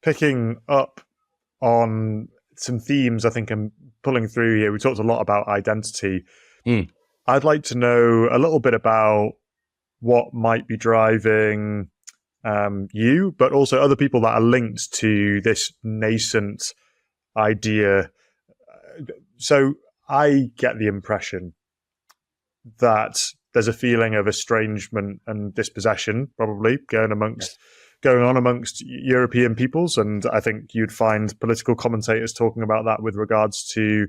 picking up on some themes I think I'm pulling through here. We talked a lot about identity. Mm. I'd like to know a little bit about what might be driving you, but also other people that are linked to this nascent idea. So I get the impression that there's a feeling of estrangement and dispossession probably going on amongst European peoples, and I think you'd find political commentators talking about that with regards to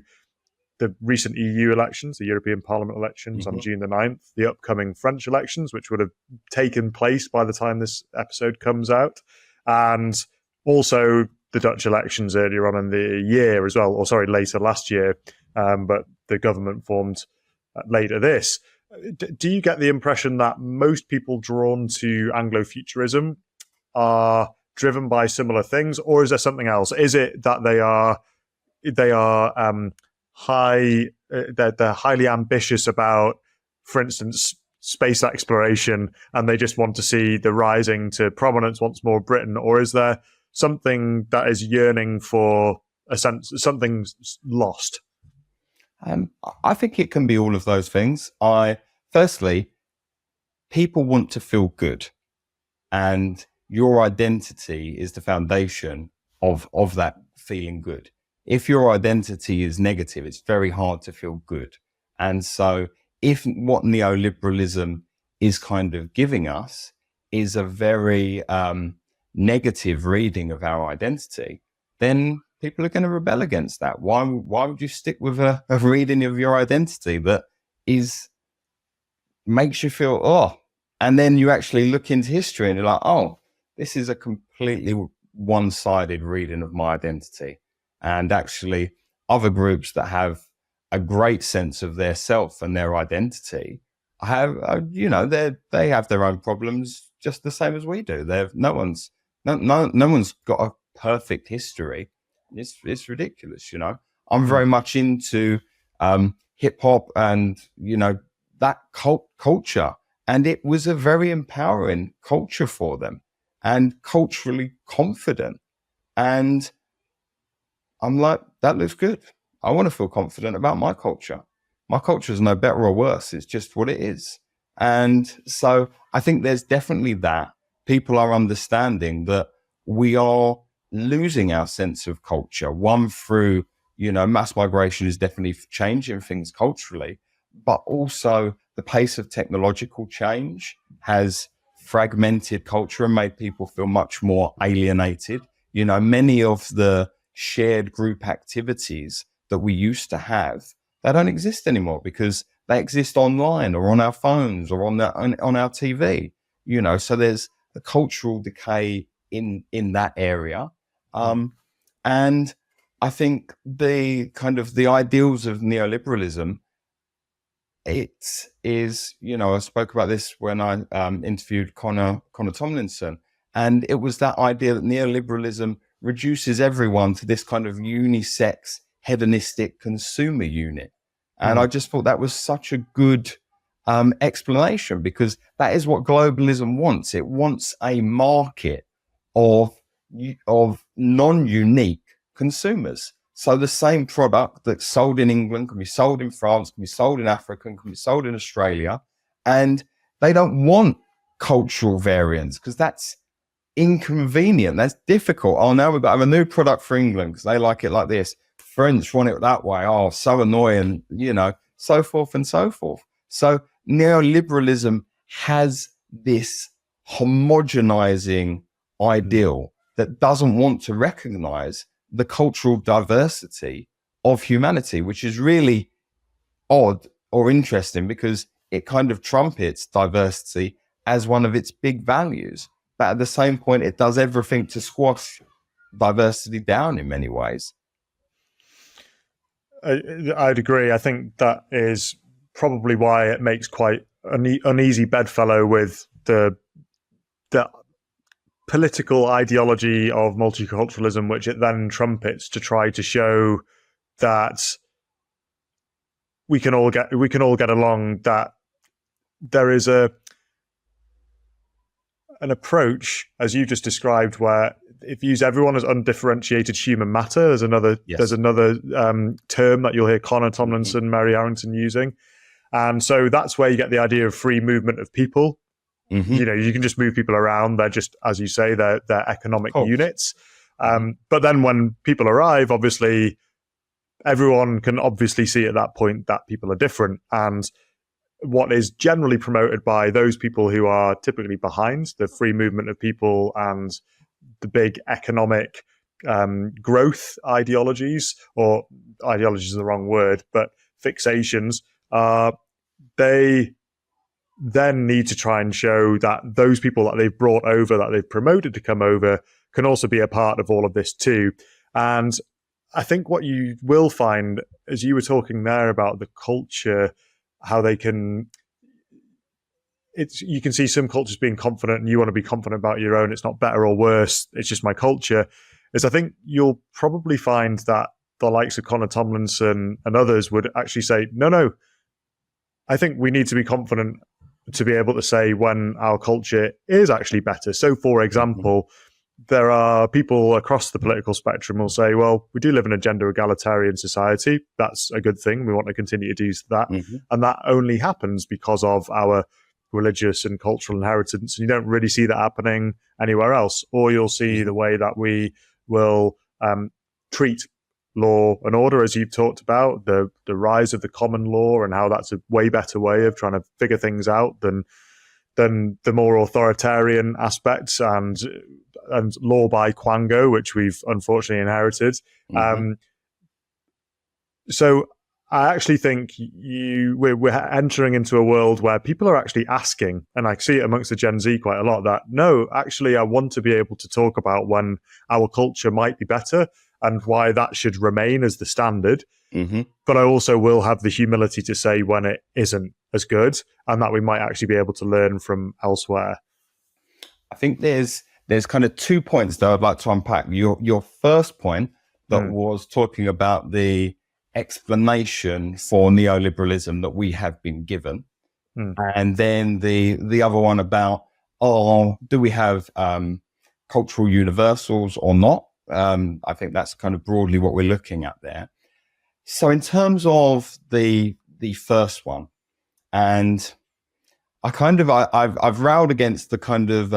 the recent EU elections, the European Parliament elections on June the 9th, the upcoming French elections, which would have taken place by the time this episode comes out, and also the Dutch elections earlier on in the year as well, or sorry, later last year, but the government formed later this. Do you get the impression that most people drawn to Anglo-futurism are driven by similar things, or is there something else? Is it that they're highly ambitious about, for instance, space exploration, and they just want to see the rising to prominence once more of Britain, or is there something that is yearning for a sense something's lost? I think it can be all of those things. Firstly, people want to feel good, and your identity is the foundation of that feeling good. If your identity is negative, it's very hard to feel good. And so if what neoliberalism is kind of giving us is a very negative reading of our identity, then people are going to rebel against that. Why would you stick with a reading of your identity that makes you feel, oh, and then you actually look into history and you're like, oh, this is a completely one-sided reading of my identity. And actually other groups that have a great sense of their self and their identity have, they have their own problems just the same as we do. No one's got a perfect history. It's ridiculous, I'm very much into hip hop and that culture, and it was a very empowering culture for them and culturally confident. And I'm like, that looks good. I want to feel confident about my culture. My culture is no better or worse. It's just what it is. And so I think there's definitely that. People are understanding that we are losing our sense of culture. One, through, mass migration is definitely changing things culturally, but also the pace of technological change has fragmented culture and made people feel much more alienated. Many of the shared group activities that we used to have, they don't exist anymore because they exist online or on our phones or on our TV, so there's a cultural decay in that area. And I think the ideals of neoliberalism, it is, I spoke about this when I interviewed Connor Tomlinson, and it was that idea that neoliberalism reduces everyone to this kind of unisex, hedonistic consumer unit. And I just thought that was such a good explanation, because that is what globalism wants. It wants a market of non-unique consumers. So the same product that's sold in England can be sold in France, can be sold in Africa, can be sold in Australia. And they don't want cultural variance because that's inconvenient. That's difficult. Oh, now we've got to have a new product for England because they like it like this. French want it that way. Oh, so annoying, so forth and so forth. So neoliberalism has this homogenizing ideal that doesn't want to recognize the cultural diversity of humanity, which is really odd or interesting because it kind of trumpets diversity as one of its big values. But at the same point, it does everything to squash diversity down in many ways. I'd agree. I think that is probably why it makes quite an uneasy bedfellow with the political ideology of multiculturalism, which it then trumpets to try to show that we can all get along. That there is an approach, as you just described, where it views everyone as undifferentiated human matter. There's another Yes. term that you'll hear Connor Tomlinson, Mary Arrington using. And so that's where you get the idea of free movement of people. You know, you can just move people around. They're just, as you say, they're economic units. But then when people arrive, obviously, everyone can obviously see at that point that people are different. And what is generally promoted by those people who are typically behind the free movement of people and the big economic growth ideologies, or ideologies is the wrong word, but fixations, they then need to try and show that those people that they've brought over, that they've promoted to come over, can also be a part of all of this too. And I think what you will find, as you were talking there about the culture, how they can, you can see some cultures being confident and you want to be confident about your own. It's not better or worse. It's just my culture. Is I think you'll probably find that the likes of Connor Tomlinson and others would actually say, no, I think we need to be confident to be able to say when our culture is actually better. So, for example, there are people across the political spectrum who will say, well, we do live in a gender egalitarian society. That's a good thing. We want to continue to do that. And that only happens because of our religious and cultural inheritance. And you don't really see that happening anywhere else. Or you'll see the way that we will treat law and order, as you've talked about, the rise of the common law and how that's a way better way of trying to figure things out than the more authoritarian aspects and law by Quango, which we've unfortunately inherited. So I actually think we're entering into a world where people are actually asking, and I see it amongst the Gen Z quite a lot, that no, actually I want to be able to talk about when our culture might be better and why that should remain as the standard. But I also will have the humility to say when it isn't as good and that we might actually be able to learn from elsewhere. I think there's kind of 2 points that I'd like to unpack. Your first point that was talking about the explanation for neoliberalism that we have been given. And then the other one about, do we have cultural universals or not? I think that's kind of broadly what we're looking at there. So in terms of the first one, and I've railed against the kind of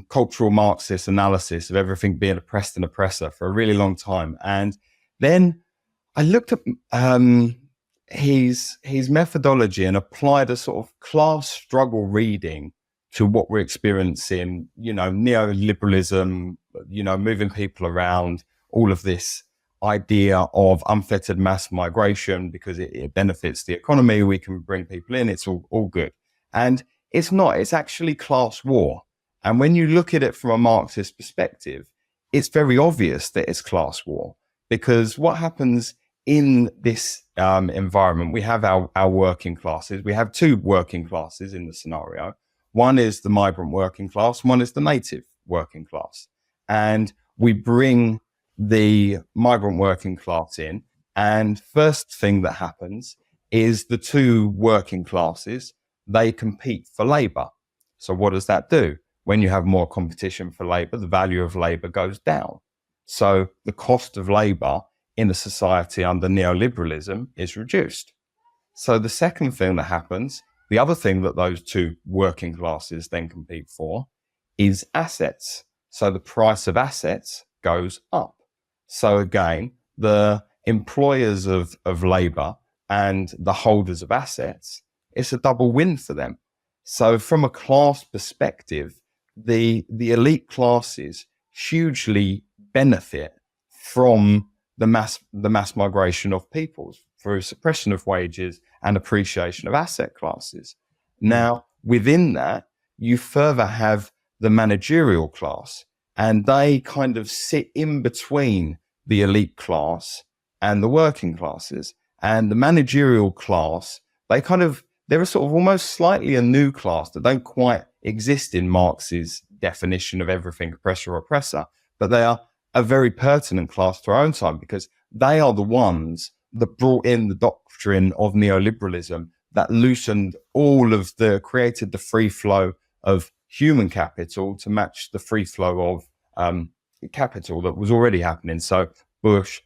cultural Marxist analysis of everything being oppressed and oppressor for a really long time. And then I looked at his methodology and applied a sort of class struggle reading to what we're experiencing, neoliberalism, moving people around, all of this idea of unfettered mass migration because it benefits the economy. We can bring people in. It's all good. And it's not. It's actually class war. And when you look at it from a Marxist perspective, it's very obvious that it's class war, because what happens in this environment, we have our working classes. We have two working classes in the scenario. One is the migrant working class. One is the native working class. And we bring the migrant working class in. And first thing that happens is the two working classes, they compete for labor. So what does that do? When you have more competition for labor, the value of labor goes down. So the cost of labor in a society under neoliberalism is reduced. So the second thing that happens, the other thing that those two working classes then compete for, is assets. So the price of assets goes up. So again, the employers of labor and the holders of assets, it's a double win for them. So from a class perspective, the elite classes hugely benefit from the mass migration of peoples through suppression of wages and appreciation of asset classes. Now, within that, you further have the managerial class, and they kind of sit in between the elite class and the working classes. And the managerial class, they're a sort of almost slightly a new class that don't quite exist in Marx's definition of everything oppressor or oppressor, but they are a very pertinent class to our own time, because they are the ones that brought in the doctrine of neoliberalism that loosened created the free flow of human capital to match the free flow of capital that was already happening. So Bush,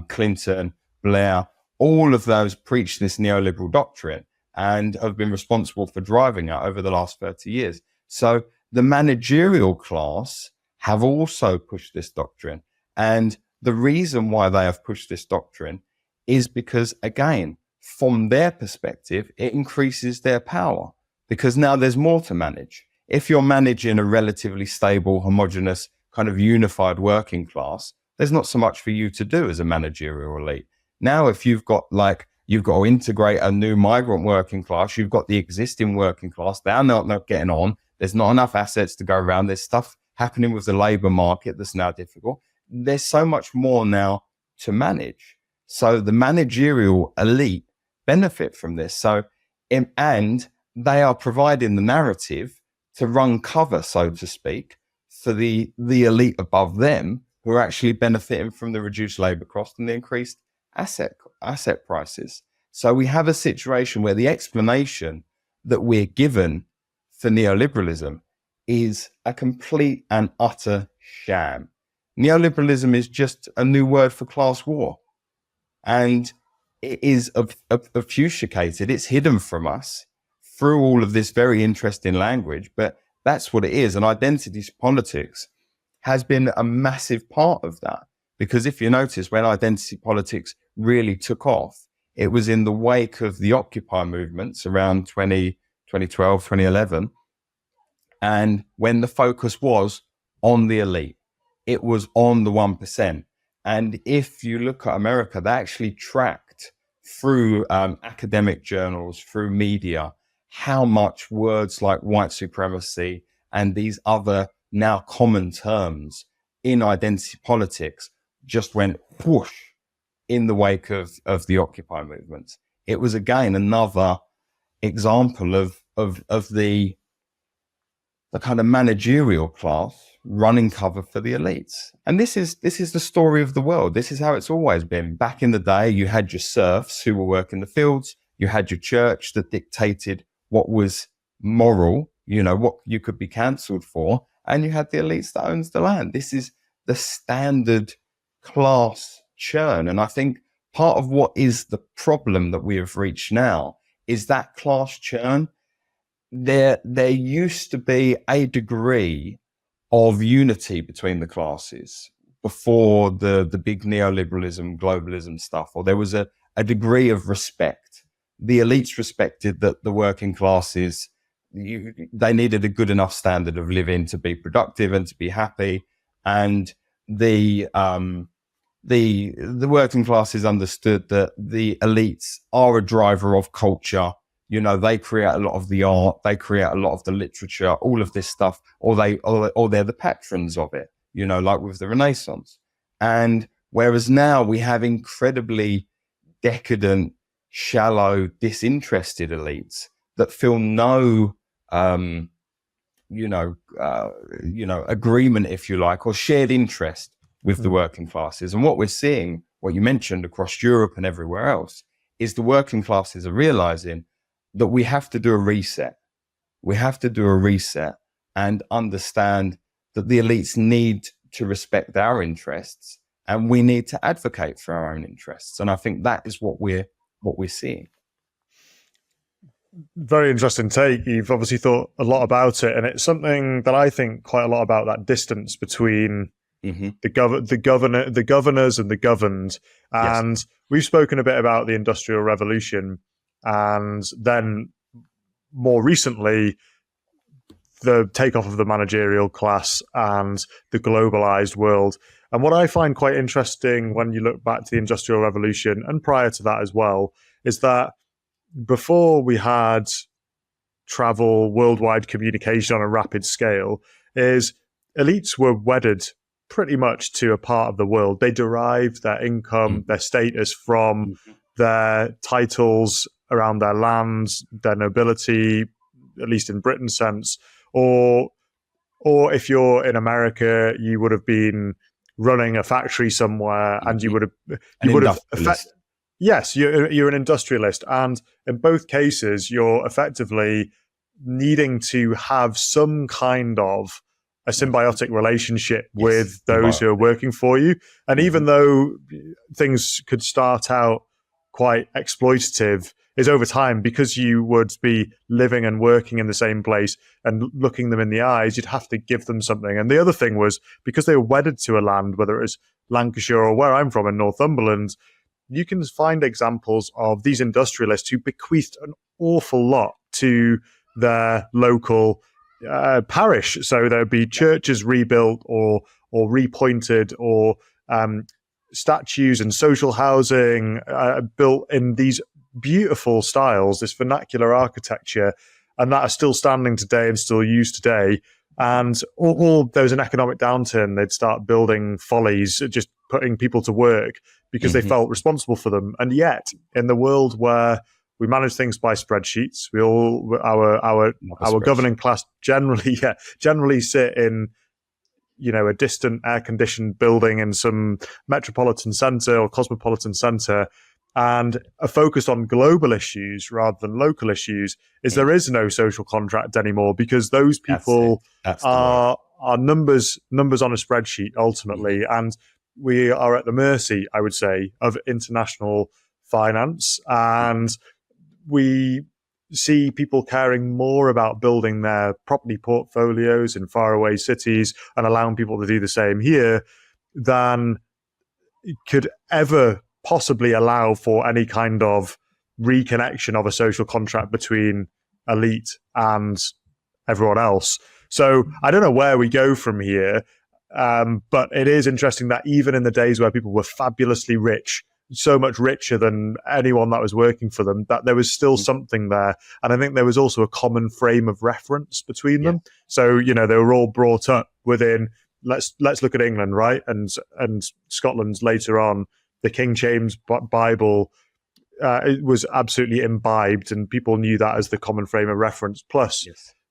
Clinton, Blair, all of those preached this neoliberal doctrine and have been responsible for driving it over the last 30 years. So the managerial class have also pushed this doctrine. And the reason why they have pushed this doctrine is because, again, from their perspective, it increases their power because now there's more to manage. If you're managing a relatively stable, homogenous, kind of unified working class, there's not so much for you to do as a managerial elite. Now, if you've got to integrate a new migrant working class, you've got the existing working class, they're not getting on. There's not enough assets to go around. There's stuff happening with the labor market that's now difficult. There's so much more now to manage. So the managerial elite benefit from this. And they are providing the narrative to run cover, so to speak, for the elite above them who are actually benefiting from the reduced labor cost and the increased asset prices. So we have a situation where the explanation that we're given for neoliberalism is a complete and utter sham. Neoliberalism is just a new word for class war. And it is obfuscated. It's hidden from us through all of this very interesting language, but that's what it is. And identity politics has been a massive part of that. Because if you notice, when identity politics really took off, it was in the wake of the Occupy movements around 2012, 2011. And when the focus was on the elite, it was on the 1%. And if you look at America, they actually tracked through academic journals, through media, how much words like white supremacy and these other now common terms in identity politics just went whoosh in the wake of the Occupy movement. It was, again, another example of the kind of managerial class running cover for the elites. And this is the story of the world. This is how it's always been. Back in the day, you had your serfs who were working the fields. You had your church that dictated what was moral, what you could be cancelled for. And you had the elites that owns the land. This is the standard class churn. And I think part of what is the problem that we have reached now is that class churn. There used to be a degree of unity between the classes before the big neoliberalism, globalism stuff, or there was a degree of respect. The elites respected that the working classes, they needed a good enough standard of living to be productive and to be happy. And the working classes understood that the elites are a driver of culture. They create a lot of the art, they create a lot of the literature, all of this stuff, or they're the patrons of it, like with the Renaissance. And whereas now we have incredibly decadent, shallow, disinterested elites that feel no, agreement, if you like, or shared interest with the working classes. And what we're seeing, what you mentioned across Europe and everywhere else, is the working classes are realizing that we have to do a reset. We have to do a reset and understand that the elites need to respect our interests and we need to advocate for our own interests. And I think that is what we're seeing. Very interesting take. You've obviously thought a lot about it, and it's something that I think quite a lot about, that distance between the governors and the governed. And yes, we've spoken a bit about the Industrial Revolution, and then more recently, the takeoff of the managerial class and the globalized world. And what I find quite interesting when you look back to the Industrial Revolution and prior to that as well, is that before we had travel, worldwide communication on a rapid scale, is elites were wedded pretty much to a part of the world. They derived their income, their status from their titles around their lands, their nobility, at least in Britain's sense, or if you're in America, you would have been running a factory somewhere, and you would have yes, you're an industrialist, and in both cases, you're effectively needing to have some kind of a symbiotic relationship Yes, with those who are working for you. And even though things could start out quite exploitative, is over time, because you would be living and working in the same place and looking them in the eyes, you'd have to give them something. And the other thing was, because they were wedded to a land, whether it was Lancashire or where I'm from in Northumberland, you can find examples of these industrialists who bequeathed an awful lot to their local parish. So there'd be churches rebuilt or repointed, or statues and social housing built in these beautiful styles, this vernacular architecture, and that are still standing today and still used today. And all there was an economic downturn, they'd start building follies, just putting people to work because they felt responsible for them. And yet, in the world where we manage things by spreadsheets, we all our governing class generally sit in, you know, a distant air-conditioned building in some metropolitan centre or cosmopolitan centre, and are focused on global issues rather than local issues, there is no social contract anymore, because those people are numbers on a spreadsheet ultimately, and we are at the mercy, I would say, of international finance. And we see people caring more about building their property portfolios in faraway cities and allowing people to do the same here than could ever possibly allow for any kind of reconnection of a social contract between elite and everyone else. So I don't know where we go from here, but it is interesting that even in the days where people were fabulously rich, so much richer than anyone that was working for them, that there was still something there. And I think there was also a common frame of reference between them. So, you know, they were all brought up within, let's look at England, right? And Scotland's later on, the King James Bible, it was absolutely imbibed, and people knew that as the common frame of reference. Plus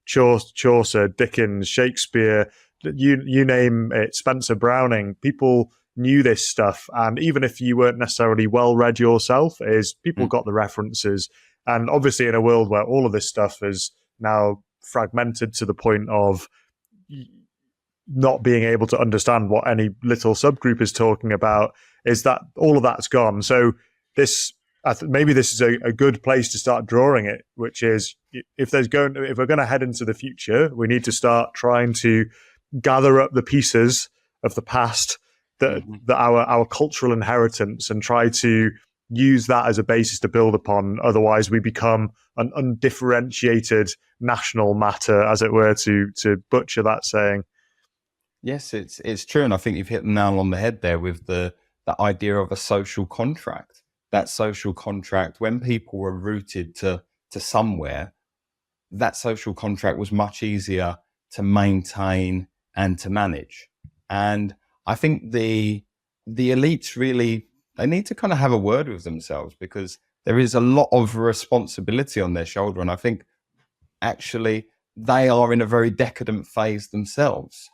Chaucer, Dickens, Shakespeare, you name it, Spencer, Browning, people knew this stuff. And even if you weren't necessarily well read yourself, people got the references. And obviously in a world where all of this stuff is now fragmented to the point of not being able to understand what any little subgroup is talking about, is that all of that's gone. So maybe this is a good place to start drawing it, which is if we're going to head into the future, we need to start trying to gather up the pieces of the past, that our cultural inheritance, and try to use that as a basis to build upon. Otherwise, we become an undifferentiated national matter, as it were, to butcher that saying. Yes, it's true, and I think you've hit the nail on the head there with the idea of a social contract. That social contract, when people were rooted to somewhere, that social contract was much easier to maintain and to manage. And I think the elites really, they need to kind of have a word with themselves, because there is a lot of responsibility on their shoulder. And I think actually they are in a very decadent phase themselves.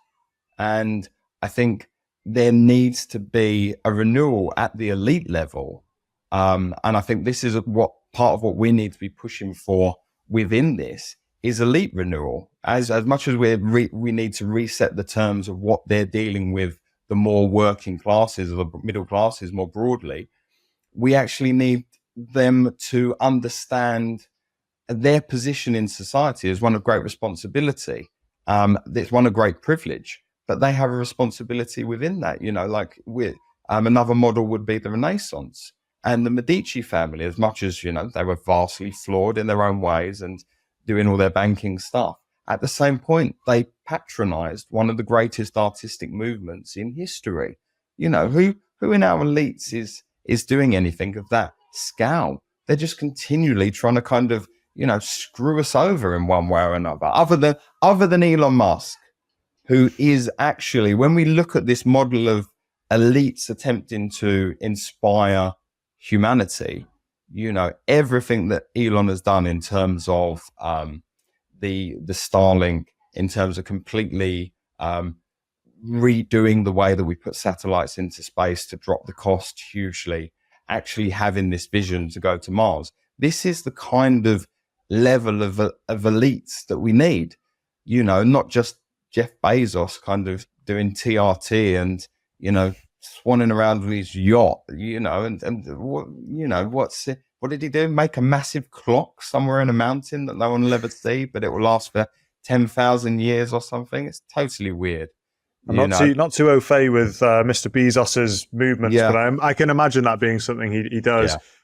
And I think there needs to be a renewal at the elite level. And I think this is part of what we need to be pushing for within this is elite renewal. As much as we need to reset the terms of what they're dealing with, the more working classes or the middle classes more broadly, we actually need them to understand their position in society as one of great responsibility. It's one of great privilege, but they have a responsibility within that. You know, like another model would be the Renaissance and the Medici family. As much as, you know, they were vastly flawed in their own ways and doing all their banking stuff, at the same point, they patronized one of the greatest artistic movements in history. You know, who in our elites is doing anything of that scale? They're just continually trying to kind of, you know, screw us over in one way or another. Other than Elon Musk, who is actually, when we look at this model of elites attempting to inspire humanity, you know, everything that Elon has done in terms of the Starlink, in terms of completely redoing the way that we put satellites into space to drop the cost hugely, actually having this vision to go to Mars. This is the kind of level of elites that we need, you know, not just Jeff Bezos kind of doing TRT and, you know, swanning around with his yacht, you know, and what, you know, what did he do? Make a massive clock somewhere in a mountain that no one will ever see, but it will last for 10,000 years or something. It's totally weird. I'm You know, not too au fait with Mr. Bezos's movements, yeah, but I can imagine that being something he does. yeah.